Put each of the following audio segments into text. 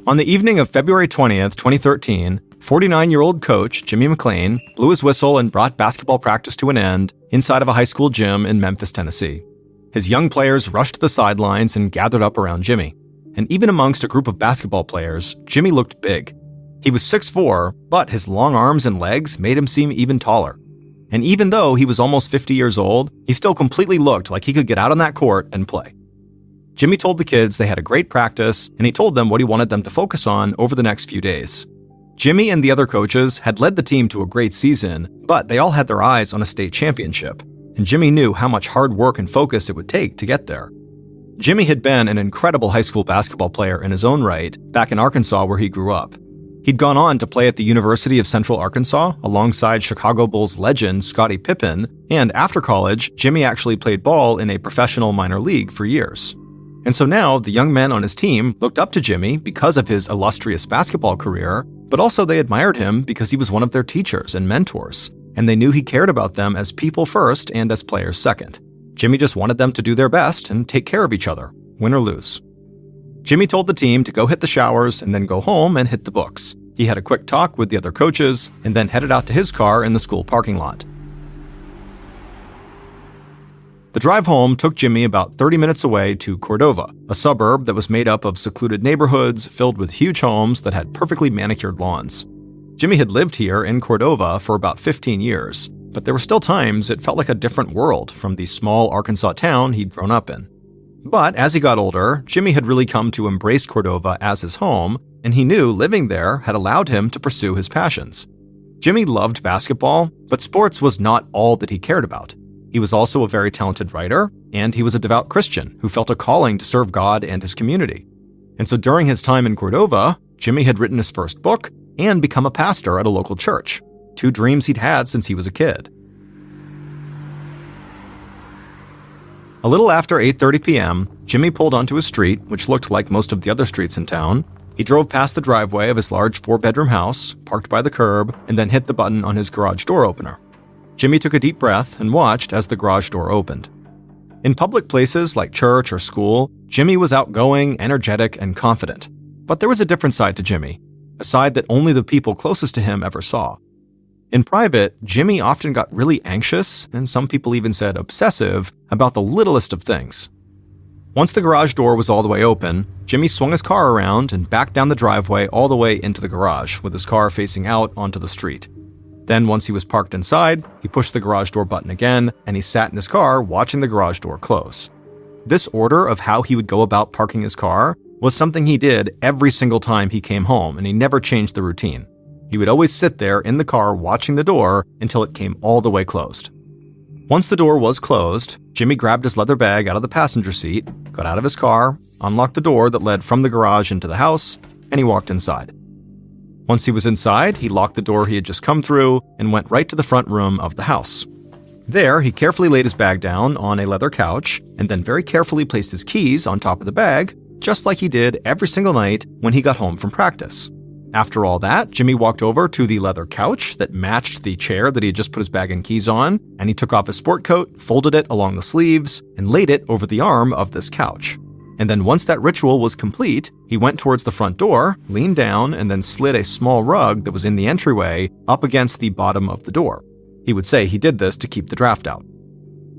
On the evening of February 20th, 2013, 49-year-old coach Jimmy McLean blew his whistle and brought basketball practice to an end inside of a high school gym in Memphis, Tennessee. His young players rushed to the sidelines and gathered up around Jimmy. And even amongst a group of basketball players, Jimmy looked big. He was 6'4", but his long arms and legs made him seem even taller. And even though he was almost 50 years old, he still completely looked like he could get out on that court and play. Jimmy told the kids they had a great practice, and he told them what he wanted them to focus on over the next few days. Jimmy and the other coaches had led the team to a great season, but they all had their eyes on a state championship, and Jimmy knew how much hard work and focus it would take to get there. Jimmy had been an incredible high school basketball player in his own right back in Arkansas where he grew up. He'd gone on to play at the University of Central Arkansas alongside Chicago Bulls legend Scottie Pippen, and after college, Jimmy actually played ball in a professional minor league for years. And so now, the young men on his team looked up to Jimmy because of his illustrious basketball career, but also they admired him because he was one of their teachers and mentors, and they knew he cared about them as people first and as players second. Jimmy just wanted them to do their best and take care of each other, win or lose. Jimmy told the team to go hit the showers and then go home and hit the books. He had a quick talk with the other coaches and then headed out to his car in the school parking lot. The drive home took Jimmy about 30 minutes away to Cordova, a suburb that was made up of secluded neighborhoods filled with huge homes that had perfectly manicured lawns. Jimmy had lived here in Cordova for about 15 years, but there were still times it felt like a different world from the small Arkansas town he'd grown up in. But as he got older, Jimmy had really come to embrace Cordova as his home, and he knew living there had allowed him to pursue his passions. Jimmy loved basketball, but sports was not all that he cared about. He was also a very talented writer, and he was a devout Christian who felt a calling to serve God and his community. And so during his time in Cordova, Jimmy had written his first book and become a pastor at a local church, two dreams he'd had since he was a kid. A little after 8:30 p.m., Jimmy pulled onto a street which looked like most of the other streets in town. He drove past the driveway of his large 4-bedroom house, parked by the curb, and then hit the button on his garage door opener. Jimmy took a deep breath and watched as the garage door opened. In public places like church or school, Jimmy was outgoing, energetic, and confident. But there was a different side to Jimmy, a side that only the people closest to him ever saw. In private, Jimmy often got really anxious, and some people even said obsessive, about the littlest of things. Once the garage door was all the way open, Jimmy swung his car around and backed down the driveway all the way into the garage, with his car facing out onto the street. Then once he was parked inside, he pushed the garage door button again, and he sat in his car watching the garage door close. This order of how he would go about parking his car was something he did every single time he came home, and he never changed the routine. He would always sit there in the car watching the door until it came all the way closed. Once the door was closed, Jimmy grabbed his leather bag out of the passenger seat, got out of his car, unlocked the door that led from the garage into the house, and he walked inside. Once he was inside, he locked the door he had just come through and went right to the front room of the house. There, he carefully laid his bag down on a leather couch and then very carefully placed his keys on top of the bag, just like he did every single night when he got home from practice. After all that, Jimmy walked over to the leather couch that matched the chair that he had just put his bag and keys on, and he took off his sport coat, folded it along the sleeves, and laid it over the arm of this couch. And then once that ritual was complete, he went towards the front door, leaned down, and then slid a small rug that was in the entryway up against the bottom of the door. He would say he did this to keep the draft out.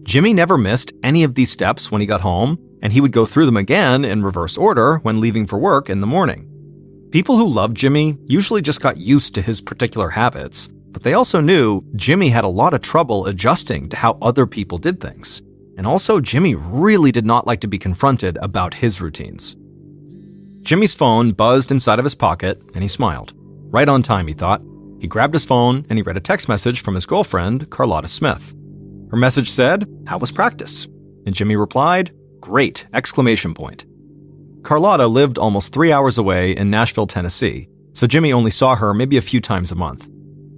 Jimmy never missed any of these steps when he got home, and he would go through them again in reverse order when leaving for work in the morning. People who loved Jimmy usually just got used to his particular habits, but they also knew Jimmy had a lot of trouble adjusting to how other people did things. And also, Jimmy really did not like to be confronted about his routines. Jimmy's phone buzzed inside of his pocket, and he smiled. Right on time, he thought. He grabbed his phone, and he read a text message from his girlfriend, Carlotta Smith. Her message said, "How was practice?" And Jimmy replied, "Great!" Carlotta lived almost 3 hours away in Nashville, Tennessee, so Jimmy only saw her maybe a few times a month.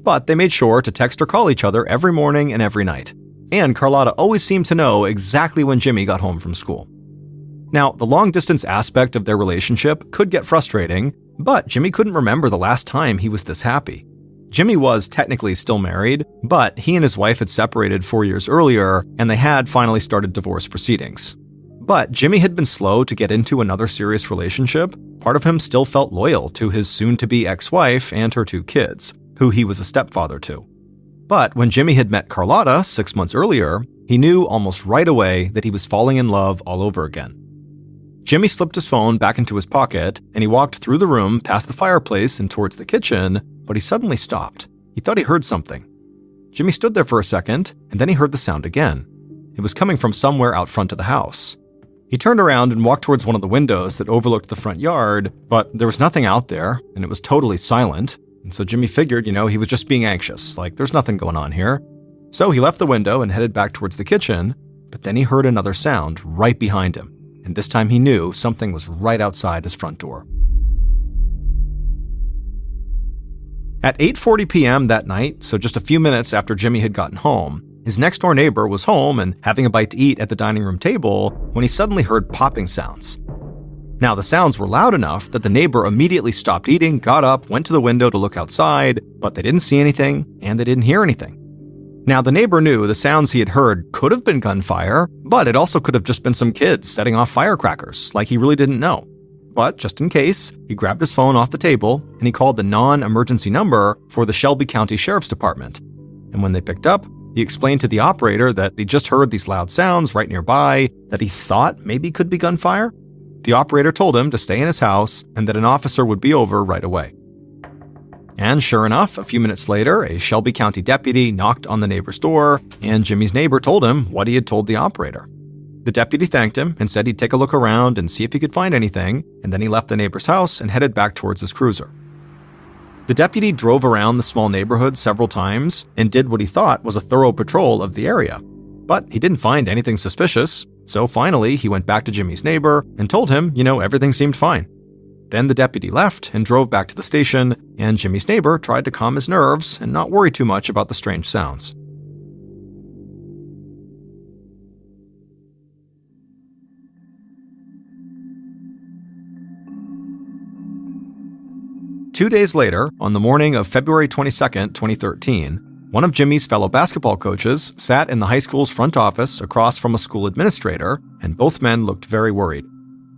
But they made sure to text or call each other every morning and every night. And Carlotta always seemed to know exactly when Jimmy got home from school. Now, the long-distance aspect of their relationship could get frustrating, but Jimmy couldn't remember the last time he was this happy. Jimmy was technically still married, but he and his wife had separated 4 years earlier, and they had finally started divorce proceedings. But Jimmy had been slow to get into another serious relationship. Part of him still felt loyal to his soon-to-be ex-wife and her 2 kids, who he was a stepfather to. But when Jimmy had met Carlotta 6 months earlier, he knew almost right away that he was falling in love all over again. Jimmy slipped his phone back into his pocket, and he walked through the room past the fireplace and towards the kitchen, but he suddenly stopped. He thought he heard something. Jimmy stood there for a second, and then he heard the sound again. It was coming from somewhere out front of the house. He turned around and walked towards one of the windows that overlooked the front yard, but there was nothing out there, and it was totally silent. And so Jimmy figured, he was just being anxious, like there's nothing going on here. So he left the window and headed back towards the kitchen, but then he heard another sound right behind him, and this time he knew something was right outside his front door. At 8:40 p.m. that night, so just a few minutes after Jimmy had gotten home, his next-door neighbor was home and having a bite to eat at the dining room table when he suddenly heard popping sounds. Now, the sounds were loud enough that the neighbor immediately stopped eating, got up, went to the window to look outside, but they didn't see anything and they didn't hear anything. Now, the neighbor knew the sounds he had heard could have been gunfire, but it also could have just been some kids setting off firecrackers, like he really didn't know. But just in case, he grabbed his phone off the table and he called the non-emergency number for the Shelby County Sheriff's Department. And when they picked up, he explained to the operator that he just heard these loud sounds right nearby that he thought maybe could be gunfire. The operator told him to stay in his house and that an officer would be over right away. And sure enough, a few minutes later, a Shelby County deputy knocked on the neighbor's door, and Jimmy's neighbor told him what he had told the operator. The deputy thanked him and said he'd take a look around and see if he could find anything, and then he left the neighbor's house and headed back towards his cruiser. The deputy drove around the small neighborhood several times and did what he thought was a thorough patrol of the area. But he didn't find anything suspicious, so finally he went back to Jimmy's neighbor and told him, everything seemed fine. Then the deputy left and drove back to the station, and Jimmy's neighbor tried to calm his nerves and not worry too much about the strange sounds. Two days later, on the morning of February 22nd, 2013, one of Jimmy's fellow basketball coaches sat in the high school's front office across from a school administrator, and both men looked very worried.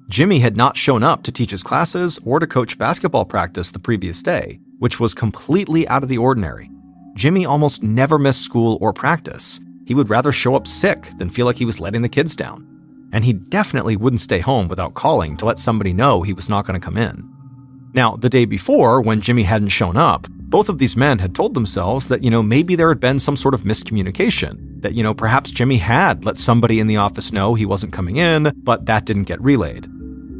Jimmy had not shown up to teach his classes or to coach basketball practice the previous day, which was completely out of the ordinary. Jimmy almost never missed school or practice. He would rather show up sick than feel like he was letting the kids down. And he definitely wouldn't stay home without calling to let somebody know he was not going to come in. Now, the day before, when Jimmy hadn't shown up, both of these men had told themselves that, maybe there had been some sort of miscommunication, that, perhaps Jimmy had let somebody in the office know he wasn't coming in, but that didn't get relayed.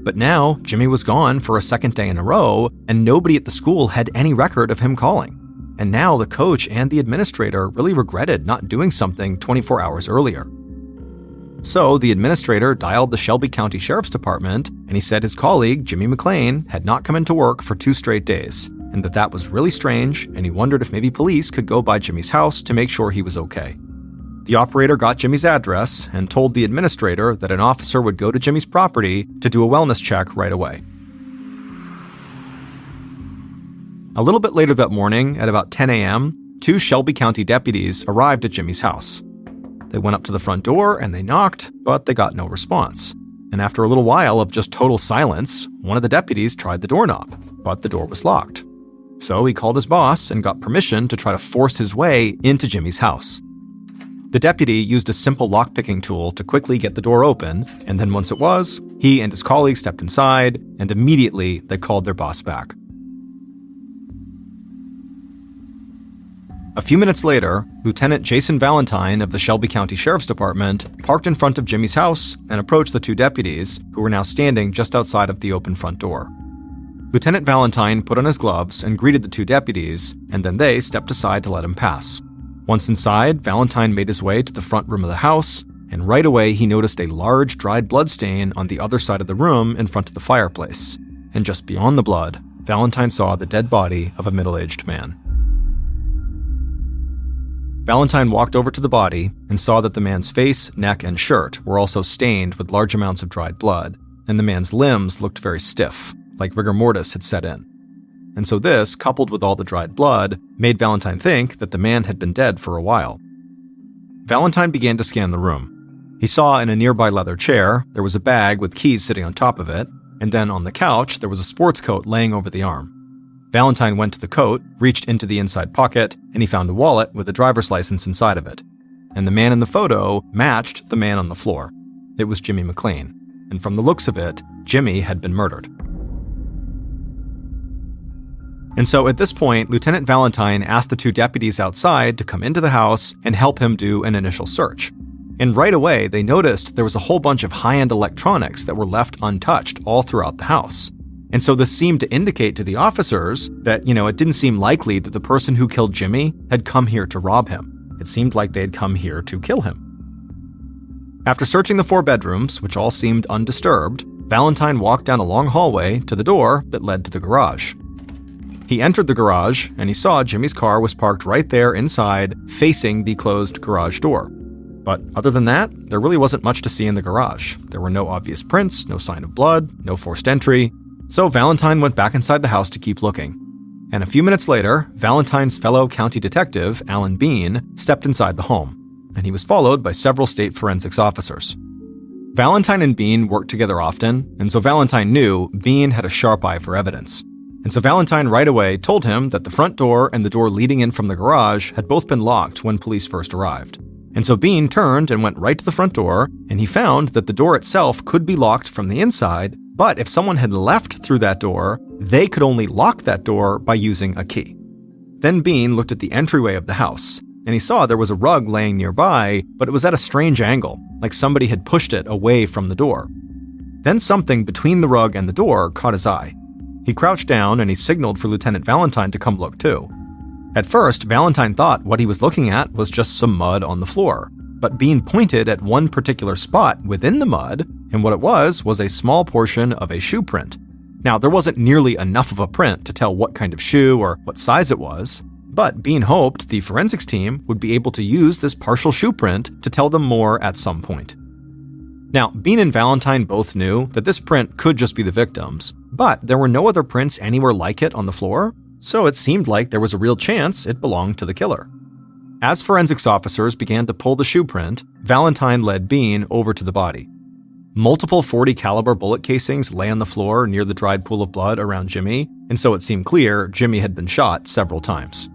But now, Jimmy was gone for a second day in a row, and nobody at the school had any record of him calling. And now the coach and the administrator really regretted not doing something 24 hours earlier. So the administrator dialed the Shelby County Sheriff's Department, and he said his colleague, Jimmy McLean, had not come into work for 2 straight days, and that was really strange, and he wondered if maybe police could go by Jimmy's house to make sure he was okay. The operator got Jimmy's address and told the administrator that an officer would go to Jimmy's property to do a wellness check right away. A little bit later that morning, at about 10 a.m., 2 Shelby County deputies arrived at Jimmy's house. They went up to the front door and they knocked, but they got no response. And after a little while of just total silence, one of the deputies tried the doorknob, but the door was locked. So he called his boss and got permission to try to force his way into Jimmy's house. The deputy used a simple lockpicking tool to quickly get the door open, and then once it was, he and his colleague stepped inside, and immediately they called their boss back. A few minutes later, Lieutenant Jason Valentine of the Shelby County Sheriff's Department parked in front of Jimmy's house and approached the 2 deputies, who were now standing just outside of the open front door. Lieutenant Valentine put on his gloves and greeted the 2 deputies, and then they stepped aside to let him pass. Once inside, Valentine made his way to the front room of the house, and right away he noticed a large dried blood stain on the other side of the room in front of the fireplace. And just beyond the blood, Valentine saw the dead body of a middle-aged man. Valentine walked over to the body and saw that the man's face, neck, and shirt were also stained with large amounts of dried blood, and the man's limbs looked very stiff, like rigor mortis had set in. And so this, coupled with all the dried blood, made Valentine think that the man had been dead for a while. Valentine began to scan the room. He saw in a nearby leather chair there was a bag with keys sitting on top of it, and then on the couch there was a sports coat laying over the arm. Valentine went to the coat, reached into the inside pocket, and he found a wallet with a driver's license inside of it. And the man in the photo matched the man on the floor. It was Jimmy McLean, and from the looks of it, Jimmy had been murdered. And so at this point, Lieutenant Valentine asked the two deputies outside to come into the house and help him do an initial search. And right away, they noticed there was a whole bunch of high-end electronics that were left untouched all throughout the house. And so this seemed to indicate to the officers that, it didn't seem likely that the person who killed Jimmy had come here to rob him. It seemed like they had come here to kill him. After searching the 4 bedrooms, which all seemed undisturbed, Valentine walked down a long hallway to the door that led to the garage. He entered the garage, and he saw Jimmy's car was parked right there inside, facing the closed garage door. But other than that, there really wasn't much to see in the garage. There were no obvious prints, no sign of blood, no forced entry. So Valentine went back inside the house to keep looking. And a few minutes later, Valentine's fellow county detective, Alan Bean, stepped inside the home, and he was followed by several state forensics officers. Valentine and Bean worked together often, and so Valentine knew Bean had a sharp eye for evidence. And so Valentine right away told him that the front door and the door leading in from the garage had both been locked when police first arrived. And so Bean turned and went right to the front door, and he found that the door itself could be locked from the inside, but if someone had left through that door, they could only lock that door by using a key. Then Bean looked at the entryway of the house, and he saw there was a rug laying nearby, but it was at a strange angle, like somebody had pushed it away from the door. Then something between the rug and the door caught his eye. He crouched down and he signaled for Lieutenant Valentine to come look too. At first, Valentine thought what he was looking at was just some mud on the floor, but Bean pointed at one particular spot within the mud, and what it was a small portion of a shoe print. Now, there wasn't nearly enough of a print to tell what kind of shoe or what size it was, but Bean hoped the forensics team would be able to use this partial shoe print to tell them more at some point. Now, Bean and Valentine both knew that this print could just be the victim's, but there were no other prints anywhere like it on the floor, so it seemed like there was a real chance it belonged to the killer. As forensics officers began to pull the shoe print, Valentine led Bean over to the body. Multiple .40 caliber bullet casings lay on the floor near the dried pool of blood around Jimmy, and so it seemed clear Jimmy had been shot several times.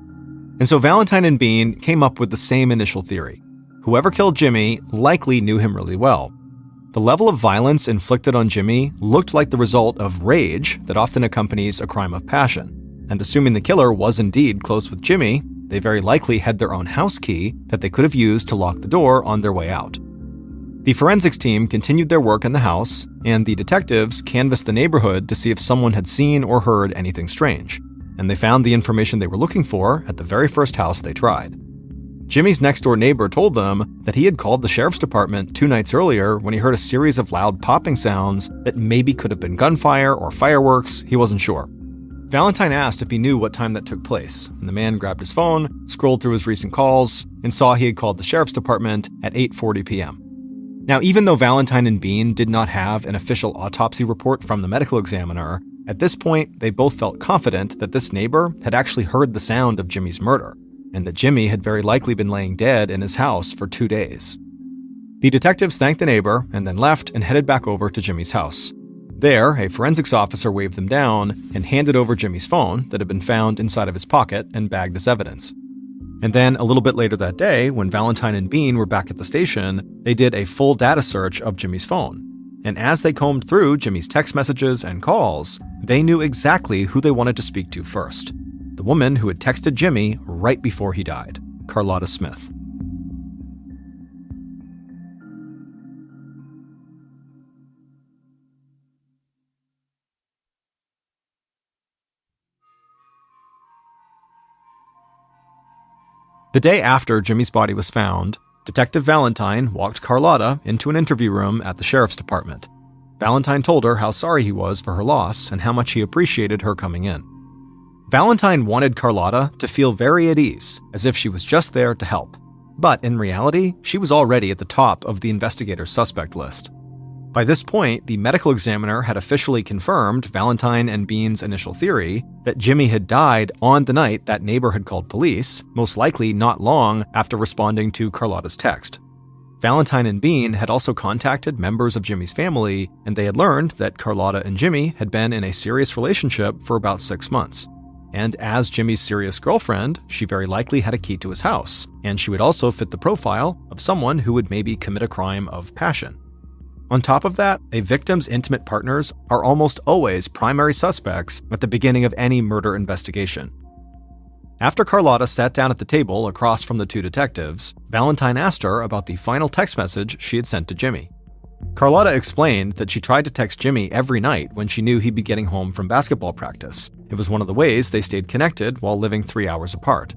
And so Valentine and Bean came up with the same initial theory. Whoever killed Jimmy likely knew him really well. The level of violence inflicted on Jimmy looked like the result of rage that often accompanies a crime of passion. And assuming the killer was indeed close with Jimmy, they very likely had their own house key that they could have used to lock the door on their way out. The forensics team continued their work in the house, and the detectives canvassed the neighborhood to see if someone had seen or heard anything strange. And they found the information they were looking for at the very first house they tried. Jimmy's next-door neighbor told them that he had called the sheriff's department 2 nights earlier when he heard a series of loud popping sounds that maybe could have been gunfire or fireworks. He wasn't sure. Valentine asked if he knew what time that took place, and the man grabbed his phone, scrolled through his recent calls, and saw he had called the sheriff's department at 8:40 p.m. Now, even though Valentine and Bean did not have an official autopsy report from the medical examiner, at this point, they both felt confident that this neighbor had actually heard the sound of Jimmy's murder, and that Jimmy had very likely been laying dead in his house for 2 days. The detectives thanked the neighbor and then left and headed back over to Jimmy's house. There, a forensics officer waved them down and handed over Jimmy's phone that had been found inside of his pocket and bagged as evidence. And then a little bit later that day, when Valentine and Bean were back at the station, they did a full data search of Jimmy's phone. And as they combed through Jimmy's text messages and calls, they knew exactly who they wanted to speak to first. The woman who had texted Jimmy right before he died, Carlotta Smith. The day after Jimmy's body was found, Detective Valentine walked Carlotta into an interview room at the sheriff's department. Valentine told her how sorry he was for her loss and how much he appreciated her coming in. Valentine wanted Carlotta to feel very at ease, as if she was just there to help. But in reality, she was already at the top of the investigator's suspect list. By this point, the medical examiner had officially confirmed Valentine and Bean's initial theory that Jimmy had died on the night that neighbor had called police, most likely not long after responding to Carlotta's text. Valentine and Bean had also contacted members of Jimmy's family, and they had learned that Carlotta and Jimmy had been in a serious relationship for about 6 months. And as Jimmy's serious girlfriend, she very likely had a key to his house, and she would also fit the profile of someone who would maybe commit a crime of passion. On top of that, a victim's intimate partners are almost always primary suspects at the beginning of any murder investigation. After Carlotta sat down at the table across from the two detectives, Valentine asked her about the final text message she had sent to Jimmy. Carlotta explained that she tried to text Jimmy every night when she knew he'd be getting home from basketball practice. It was one of the ways they stayed connected while living 3 hours apart.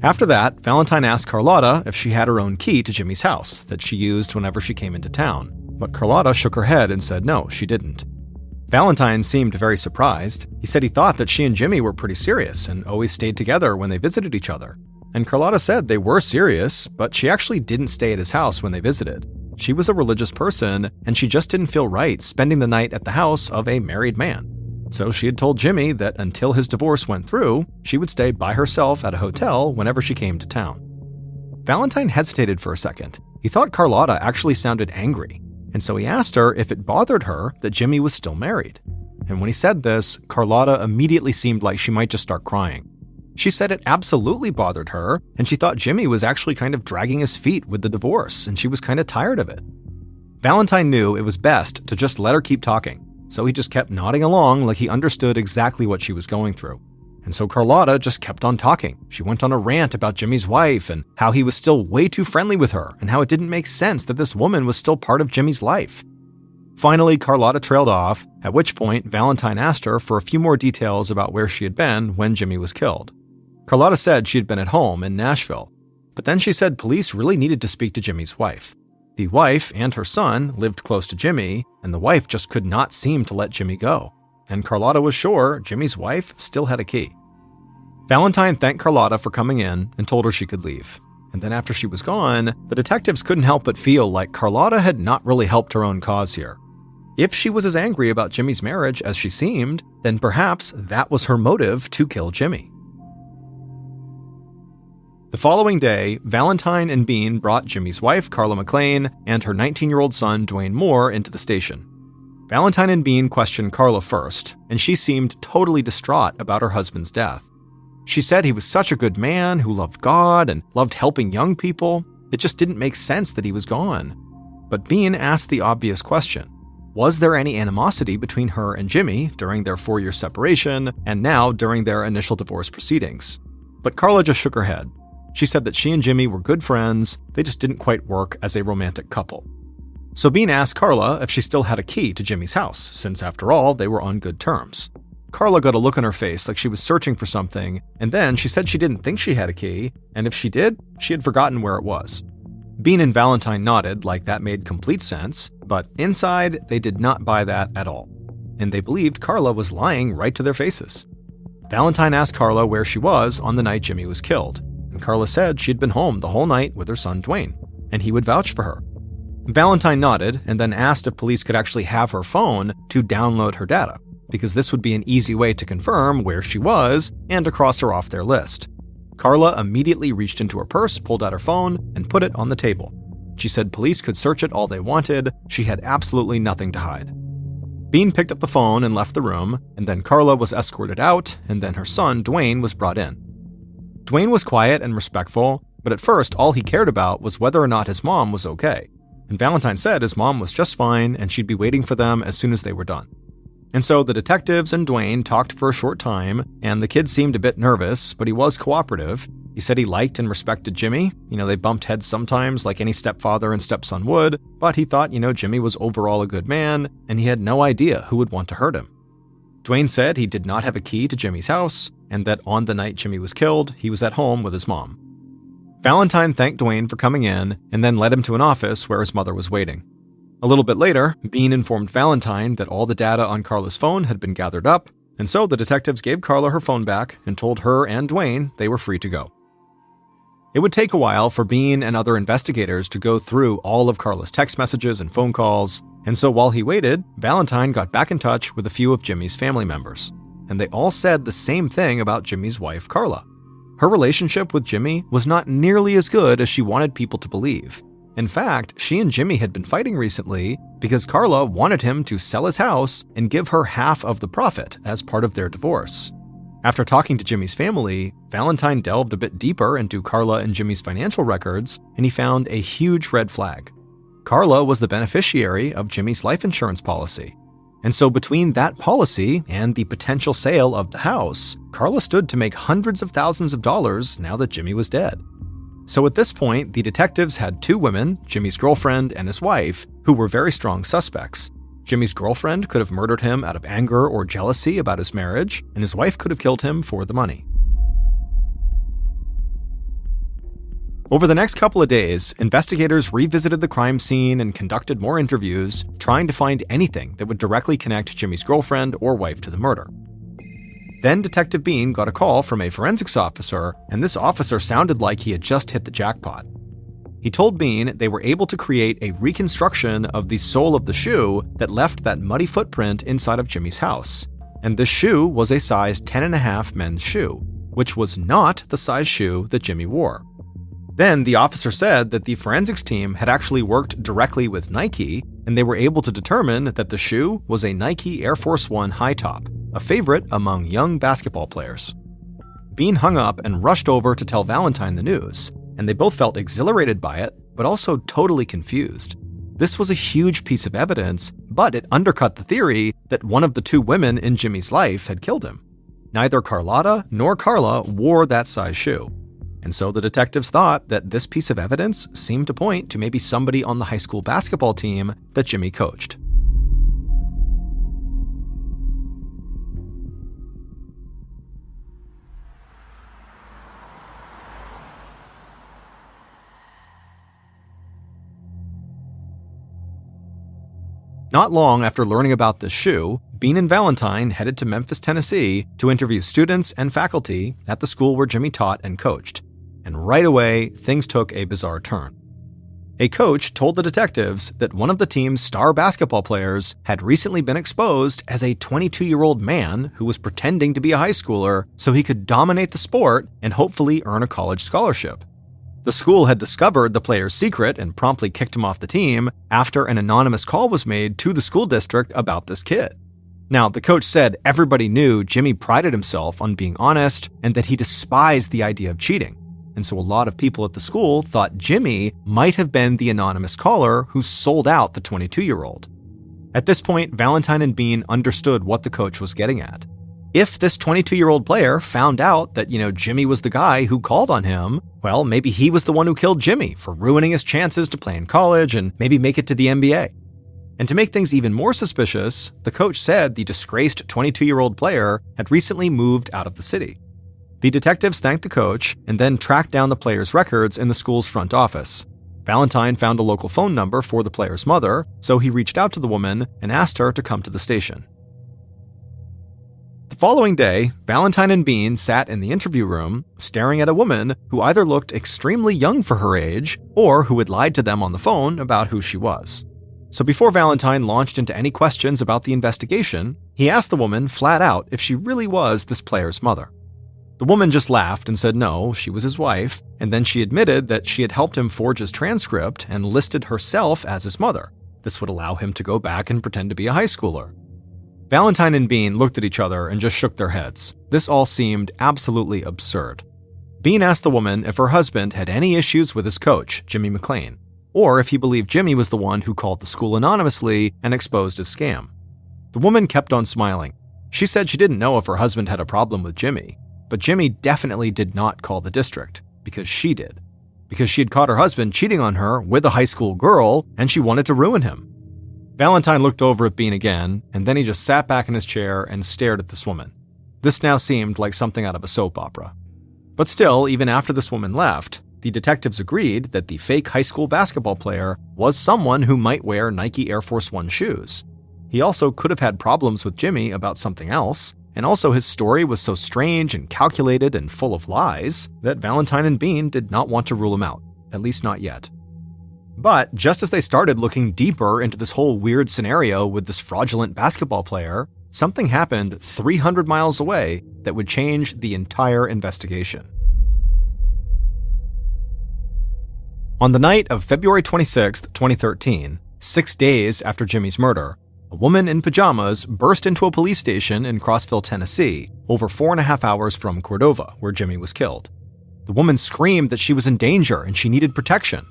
After that, Valentine asked Carlotta if she had her own key to Jimmy's house that she used whenever she came into town, but Carlotta shook her head and said no, she didn't. Valentine seemed very surprised. He said he thought that she and Jimmy were pretty serious and always stayed together when they visited each other. And Carlotta said they were serious, but she actually didn't stay at his house when they visited. She was a religious person, and she just didn't feel right spending the night at the house of a married man. So she had told Jimmy that until his divorce went through, she would stay by herself at a hotel whenever she came to town. Valentine hesitated for a second. He thought Carlotta actually sounded angry, and so he asked her if it bothered her that Jimmy was still married. And when he said this, Carlotta immediately seemed like she might just start crying. She said it absolutely bothered her, and she thought Jimmy was actually kind of dragging his feet with the divorce, and she was kind of tired of it. Valentine knew it was best to just let her keep talking, so he just kept nodding along like he understood exactly what she was going through. And so Carlotta just kept on talking. She went on a rant about Jimmy's wife and how he was still way too friendly with her and how it didn't make sense that this woman was still part of Jimmy's life. Finally, Carlotta trailed off, at which point Valentine asked her for a few more details about where she had been when Jimmy was killed. Carlotta said she had been at home in Nashville, but then she said police really needed to speak to Jimmy's wife. The wife and her son lived close to Jimmy, and the wife just could not seem to let Jimmy go. And Carlotta was sure Jimmy's wife still had a key. Valentine thanked Carlotta for coming in and told her she could leave. And then after she was gone, the detectives couldn't help but feel like Carlotta had not really helped her own cause here. If she was as angry about Jimmy's marriage as she seemed, then perhaps that was her motive to kill Jimmy. The following day, Valentine and Bean brought Jimmy's wife, Carla McLean, and her 19-year-old son, Dwayne Moore, into the station. Valentine and Bean questioned Carla first, and she seemed totally distraught about her husband's death. She said he was such a good man who loved God and loved helping young people. It just didn't make sense that he was gone. But Bean asked the obvious question. Was there any animosity between her and Jimmy during their 4-year separation and now during their initial divorce proceedings? But Carla just shook her head. She said that she and Jimmy were good friends, they just didn't quite work as a romantic couple. So Bean asked Carla if she still had a key to Jimmy's house, since after all, they were on good terms. Carla got a look on her face like she was searching for something, and then she said she didn't think she had a key, and if she did, she had forgotten where it was. Bean and Valentine nodded like that made complete sense, but inside, they did not buy that at all. And they believed Carla was lying right to their faces. Valentine asked Carla where she was on the night Jimmy was killed, and Carla said she'd been home the whole night with her son Dwayne, and he would vouch for her. Valentine nodded and then asked if police could actually have her phone to download her data, because this would be an easy way to confirm where she was and to cross her off their list. Carla immediately reached into her purse, pulled out her phone, and put it on the table. She said police could search it all they wanted, she had absolutely nothing to hide. Bean picked up the phone and left the room, and then Carla was escorted out, and then her son, Dwayne, was brought in. Dwayne was quiet and respectful, but at first all he cared about was whether or not his mom was okay. And Valentine said his mom was just fine and she'd be waiting for them as soon as they were done. And so the detectives and Dwayne talked for a short time, and the kid seemed a bit nervous, but he was cooperative. He said he liked and respected Jimmy. They bumped heads sometimes like any stepfather and stepson would, but he thought, Jimmy was overall a good man, and he had no idea who would want to hurt him. Dwayne said he did not have a key to Jimmy's house, and that on the night Jimmy was killed, he was at home with his mom. Valentine thanked Dwayne for coming in, and then led him to an office where his mother was waiting. A little bit later, Bean informed Valentine that all the data on Carla's phone had been gathered up, and so the detectives gave Carla her phone back and told her and Dwayne they were free to go. It would take a while for Bean and other investigators to go through all of Carla's text messages and phone calls, and so while he waited, Valentine got back in touch with a few of Jimmy's family members, and they all said the same thing about Jimmy's wife, Carla. Her relationship with Jimmy was not nearly as good as she wanted people to believe, In fact, she and Jimmy had been fighting recently because Carla wanted him to sell his house and give her half of the profit as part of their divorce. After talking to Jimmy's family, Valentine delved a bit deeper into Carla and Jimmy's financial records, and he found a huge red flag. Carla was the beneficiary of Jimmy's life insurance policy. And so between that policy and the potential sale of the house, Carla stood to make hundreds of thousands of dollars now that Jimmy was dead. So at this point, the detectives had two women, Jimmy's girlfriend and his wife, who were very strong suspects. Jimmy's girlfriend could have murdered him out of anger or jealousy about his marriage, and his wife could have killed him for the money. Over the next couple of days, investigators revisited the crime scene and conducted more interviews, trying to find anything that would directly connect Jimmy's girlfriend or wife to the murder. Then Detective Bean got a call from a forensics officer, and this officer sounded like he had just hit the jackpot. He told Bean they were able to create a reconstruction of the sole of the shoe that left that muddy footprint inside of Jimmy's house. And this shoe was a size 10.5 men's shoe, which was not the size shoe that Jimmy wore. Then the officer said that the forensics team had actually worked directly with Nike, and they were able to determine that the shoe was a Nike Air Force One high top, a favorite among young basketball players. Bean hung up and rushed over to tell Valentine the news, and they both felt exhilarated by it, but also totally confused. This was a huge piece of evidence, but it undercut the theory that one of the two women in Jimmy's life had killed him. Neither Carlotta nor Carla wore that size shoe. And so the detectives thought that this piece of evidence seemed to point to maybe somebody on the high school basketball team that Jimmy coached. Not long after learning about this shoe, Bean and Valentine headed to Memphis, Tennessee to interview students and faculty at the school where Jimmy taught and coached. And right away, things took a bizarre turn. A coach told the detectives that one of the team's star basketball players had recently been exposed as a 22-year-old man who was pretending to be a high schooler so he could dominate the sport and hopefully earn a college scholarship. The school had discovered the player's secret and promptly kicked him off the team after an anonymous call was made to the school district about this kid. Now, the coach said everybody knew Jimmy prided himself on being honest and that he despised the idea of cheating. And so a lot of people at the school thought Jimmy might have been the anonymous caller who sold out the 22-year-old. At this point, Valentine and Bean understood what the coach was getting at. If this 22-year-old player found out that, Jimmy was the guy who called on him, well, maybe he was the one who killed Jimmy for ruining his chances to play in college and maybe make it to the NBA. And to make things even more suspicious, the coach said the disgraced 22-year-old player had recently moved out of the city. The detectives thanked the coach and then tracked down the player's records in the school's front office. Valentine found a local phone number for the player's mother, so he reached out to the woman and asked her to come to the station. The following day, Valentine and Bean sat in the interview room, staring at a woman who either looked extremely young for her age or who had lied to them on the phone about who she was. So before Valentine launched into any questions about the investigation, he asked the woman flat out if she really was this player's mother. The woman just laughed and said no, she was his wife, and then she admitted that she had helped him forge his transcript and listed herself as his mother. This would allow him to go back and pretend to be a high schooler. Valentine and Bean looked at each other and just shook their heads. This all seemed absolutely absurd. Bean asked the woman if her husband had any issues with his coach, Jimmy McClain, or if he believed Jimmy was the one who called the school anonymously and exposed his scam. The woman kept on smiling. She said she didn't know if her husband had a problem with Jimmy, but Jimmy definitely did not call the district, because she did. Because she had caught her husband cheating on her with a high school girl, and she wanted to ruin him. Valentine looked over at Bean again, and then he just sat back in his chair and stared at this woman. This now seemed like something out of a soap opera. But still, even after this woman left, the detectives agreed that the fake high school basketball player was someone who might wear Nike Air Force One shoes. He also could have had problems with Jimmy about something else, and also his story was so strange and calculated and full of lies that Valentine and Bean did not want to rule him out, at least not yet. But just as they started looking deeper into this whole weird scenario with this fraudulent basketball player, something happened 300 miles away that would change the entire investigation. On the night of February 26, 2013, 6 days after Jimmy's murder, a woman in pajamas burst into a police station in Crossville, Tennessee, over 4.5 hours from Cordova, where Jimmy was killed. The woman screamed that she was in danger and she needed protection.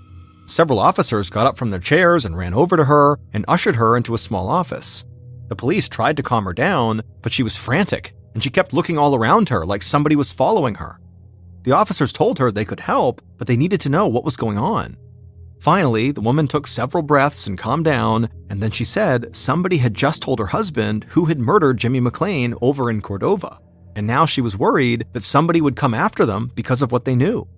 Several officers got up from their chairs and ran over to her and ushered her into a small office. The police tried to calm her down, but she was frantic, and she kept looking all around her like somebody was following her. The officers told her they could help, but they needed to know what was going on. Finally, the woman took several breaths and calmed down, and then she said somebody had just told her husband who had murdered Jimmy McClain over in Cordova, and now she was worried that somebody would come after them because of what they knew.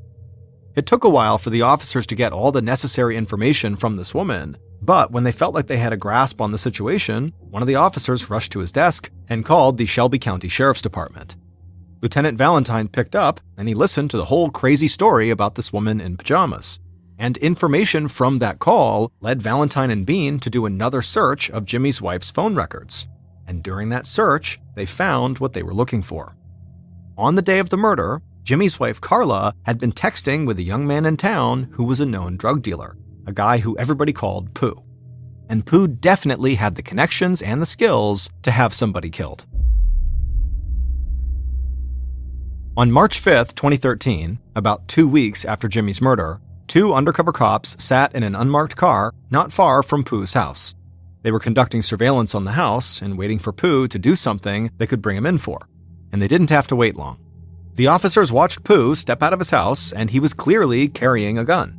It took a while for the officers to get all the necessary information from this woman, but when they felt like they had a grasp on the situation, one of the officers rushed to his desk and called the Shelby County Sheriff's Department. Lieutenant Valentine picked up and he listened to the whole crazy story about this woman in pajamas. And information from that call led Valentine and Bean to do another search of Jimmy's wife's phone records. And during that search, they found what they were looking for. On the day of the murder, Jimmy's wife Carla had been texting with a young man in town who was a known drug dealer, a guy who everybody called Pooh. And Pooh definitely had the connections and the skills to have somebody killed. On March 5th, 2013, about 2 weeks after Jimmy's murder, 2 undercover cops sat in an unmarked car not far from Pooh's house. They were conducting surveillance on the house and waiting for Pooh to do something they could bring him in for. And they didn't have to wait long. The officers watched Pooh step out of his house, and he was clearly carrying a gun.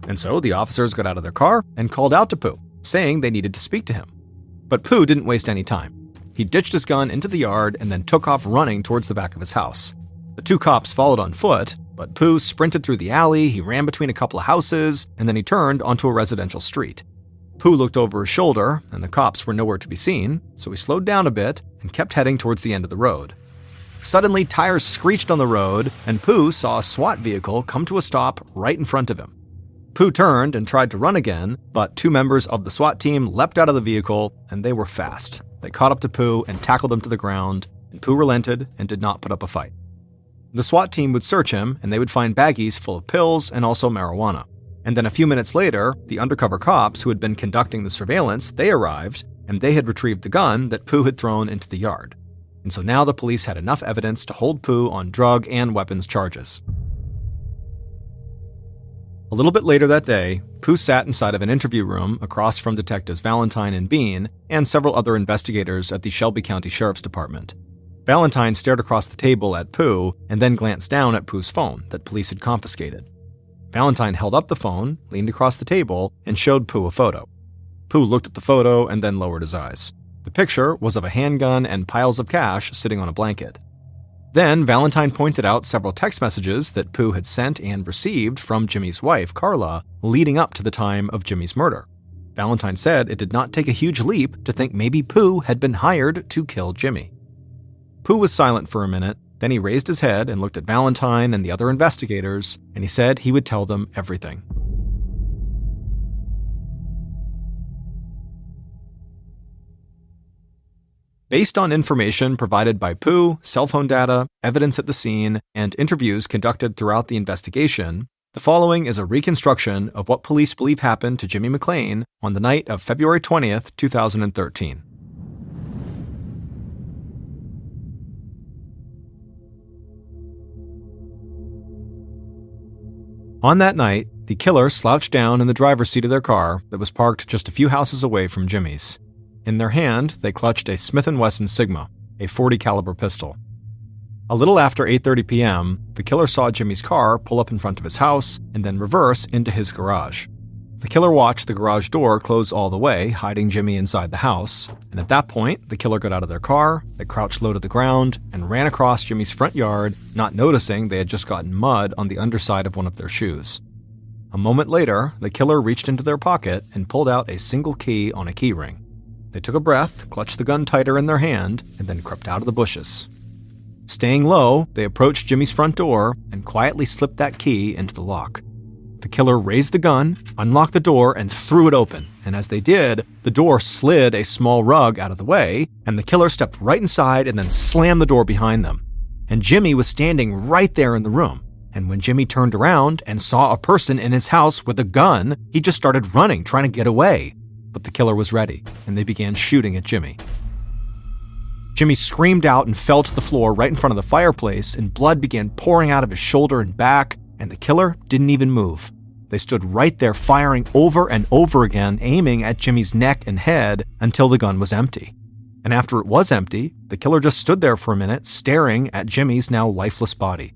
And so the officers got out of their car and called out to Pooh, saying they needed to speak to him. But Pooh didn't waste any time. He ditched his gun into the yard and then took off running towards the back of his house. The 2 cops followed on foot, but Pooh sprinted through the alley, he ran between a couple of houses, and then he turned onto a residential street. Pooh looked over his shoulder, and the cops were nowhere to be seen, so he slowed down a bit and kept heading towards the end of the road. Suddenly, tires screeched on the road, and Pooh saw a SWAT vehicle come to a stop right in front of him. Pooh turned and tried to run again, but 2 members of the SWAT team leapt out of the vehicle, and they were fast. They caught up to Pooh and tackled him to the ground, and Pooh relented and did not put up a fight. The SWAT team would search him, and they would find baggies full of pills and also marijuana. And then a few minutes later, the undercover cops who had been conducting the surveillance, they arrived, and they had retrieved the gun that Pooh had thrown into the yard. And so now the police had enough evidence to hold Pooh on drug and weapons charges. A little bit later that day, Pooh sat inside of an interview room across from Detectives Valentine and Bean and several other investigators at the Shelby County Sheriff's Department. Valentine stared across the table at Pooh and then glanced down at Pooh's phone that police had confiscated. Valentine held up the phone, leaned across the table, and showed Pooh a photo. Pooh looked at the photo and then lowered his eyes. The picture was of a handgun and piles of cash sitting on a blanket. Then Valentine pointed out several text messages that Pooh had sent and received from Jimmy's wife, Carla, leading up to the time of Jimmy's murder. Valentine said it did not take a huge leap to think maybe Pooh had been hired to kill Jimmy. Pooh was silent for a minute, then he raised his head and looked at Valentine and the other investigators, and he said he would tell them everything. Based on information provided by Pooh, cell phone data, evidence at the scene, and interviews conducted throughout the investigation, the following is a reconstruction of what police believe happened to Jimmy McClain on the night of February 20th, 2013. On that night, the killer slouched down in the driver's seat of their car that was parked just a few houses away from Jimmy's. In their hand, they clutched a Smith & Wesson Sigma, a .40 caliber pistol. A little after 8:30 p.m., the killer saw Jimmy's car pull up in front of his house and then reverse into his garage. The killer watched the garage door close all the way, hiding Jimmy inside the house, and at that point, the killer got out of their car, they crouched low to the ground, and ran across Jimmy's front yard, not noticing they had just gotten mud on the underside of one of their shoes. A moment later, the killer reached into their pocket and pulled out a single key on a key ring. They took a breath, clutched the gun tighter in their hand, and then crept out of the bushes. Staying low, they approached Jimmy's front door and quietly slipped that key into the lock. The killer raised the gun, unlocked the door, and threw it open, and as they did, the door slid a small rug out of the way, and the killer stepped right inside and then slammed the door behind them. And Jimmy was standing right there in the room. and when Jimmy turned around and saw a person in his house with a gun, he just started running, trying to get away. But the killer was ready, and they began shooting at Jimmy. Jimmy screamed out and fell to the floor right in front of the fireplace, and blood began pouring out of his shoulder and back, and the killer didn't even move. They stood right there firing over and over again, aiming at Jimmy's neck and head until the gun was empty. And after it was empty, the killer just stood there for a minute, staring at Jimmy's now lifeless body.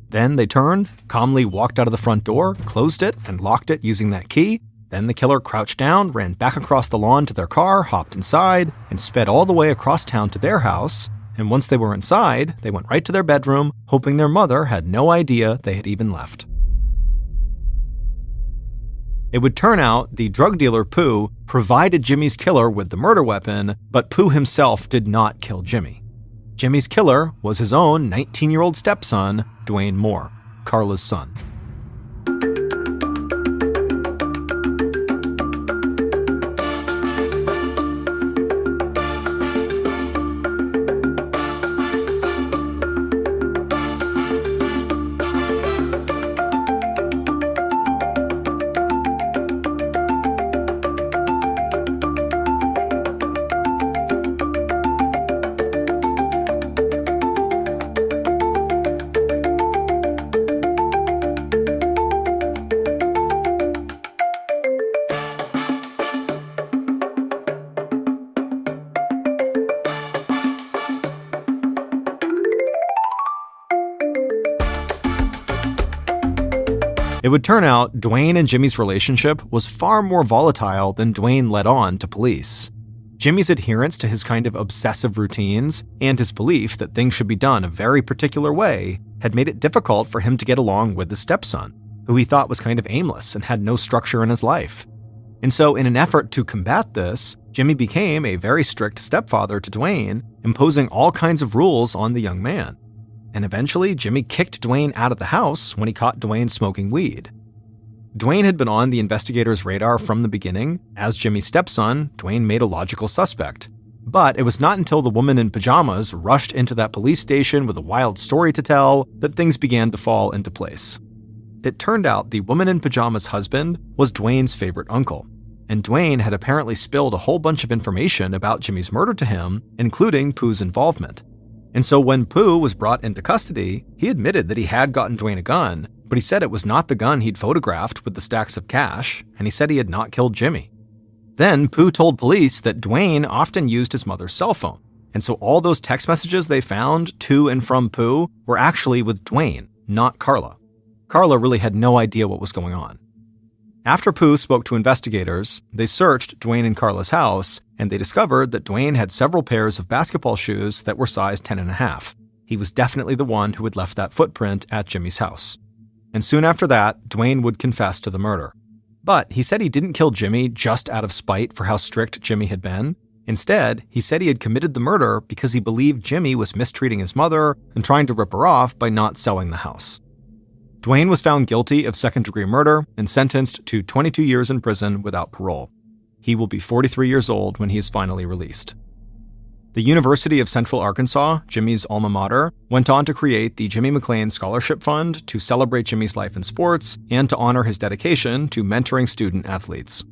Then they turned, calmly walked out of the front door, closed it, and locked it using that key. Then the killer crouched down, ran back across the lawn to their car, hopped inside, and sped all the way across town to their house. And once they were inside, they went right to their bedroom, hoping their mother had no idea they had even left. It would turn out the drug dealer Pooh provided Jimmy's killer with the murder weapon, but Pooh himself did not kill Jimmy. Jimmy's killer was his own 19-year-old stepson, Dwayne Moore, Carla's son. It would turn out Dwayne and Jimmy's relationship was far more volatile than Dwayne let on to police. Jimmy's adherence to his kind of obsessive routines and his belief that things should be done a very particular way had made it difficult for him to get along with his stepson, who he thought was kind of aimless and had no structure in his life. And so in an effort to combat this, Jimmy became a very strict stepfather to Dwayne, imposing all kinds of rules on the young man. And eventually, Jimmy kicked Dwayne out of the house when he caught Dwayne smoking weed. Dwayne had been on the investigators' radar from the beginning. As Jimmy's stepson, Dwayne made a logical suspect. But it was not until the woman in pajamas rushed into that police station with a wild story to tell that things began to fall into place. It turned out the woman in pajamas' husband was Dwayne's favorite uncle, and Dwayne had apparently spilled a whole bunch of information about Jimmy's murder to him, including Pooh's involvement. And so when Pooh was brought into custody, he admitted that he had gotten Dwayne a gun, but he said it was not the gun he'd photographed with the stacks of cash, and he said he had not killed Jimmy. Then Pooh told police that Dwayne often used his mother's cell phone, and so all those text messages they found to and from Pooh were actually with Dwayne, not Carla. Carla really had no idea what was going on. After Pooh spoke to investigators, they searched Dwayne and Carla's house, and they discovered that Dwayne had several pairs of basketball shoes that were size 10.5. He was definitely the one who had left that footprint at Jimmy's house. And soon after that, Dwayne would confess to the murder. But he said he didn't kill Jimmy just out of spite for how strict Jimmy had been. Instead, he said he had committed the murder because he believed Jimmy was mistreating his mother and trying to rip her off by not selling the house. Dwayne was found guilty of second-degree murder and sentenced to 22 years in prison without parole. He will be 43 years old when he is finally released. The University of Central Arkansas, Jimmy's alma mater, went on to create the Jimmy McClain Scholarship Fund to celebrate Jimmy's life in sports and to honor his dedication to mentoring student athletes.